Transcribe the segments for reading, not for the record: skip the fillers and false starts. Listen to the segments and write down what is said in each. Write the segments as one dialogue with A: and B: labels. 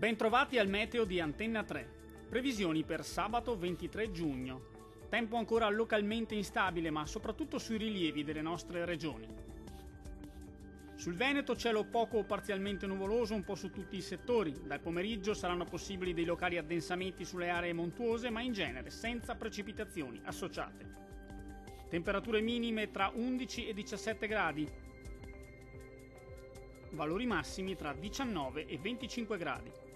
A: Bentrovati al meteo di Antenna 3. Previsioni per sabato 23 giugno. Tempo ancora localmente instabile, ma soprattutto sui rilievi delle nostre regioni. Sul Veneto cielo poco o parzialmente nuvoloso un po' su tutti i settori. Dal pomeriggio saranno possibili dei locali addensamenti sulle aree montuose, ma in genere senza precipitazioni associate. Temperature minime tra 11 e 17 gradi. Valori massimi tra 19 e 25 gradi.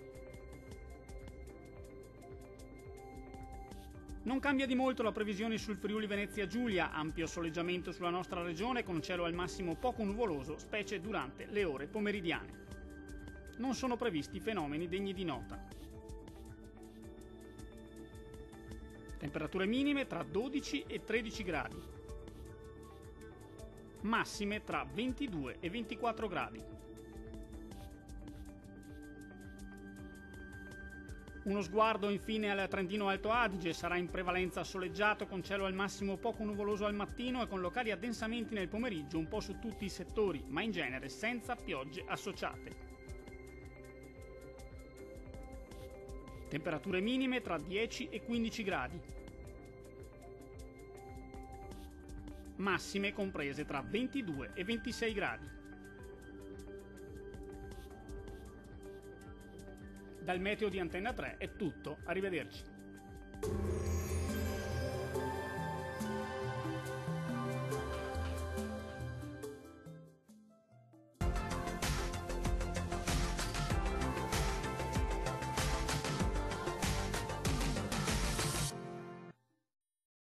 A: Non cambia di molto la previsione sul Friuli Venezia Giulia, ampio soleggiamento sulla nostra regione con cielo al massimo poco nuvoloso, specie durante le ore pomeridiane. Non sono previsti fenomeni degni di nota. Temperature minime tra 12 e 13 gradi. Massime tra 22 e 24 gradi. Uno sguardo infine al Trentino Alto Adige, sarà in prevalenza soleggiato con cielo al massimo poco nuvoloso al mattino e con locali addensamenti nel pomeriggio un po' su tutti i settori, ma in genere senza piogge associate. Temperature minime tra 10 e 15 gradi. Massime comprese tra 22 e 26 gradi. Dal meteo di Antenna 3 è tutto, arrivederci.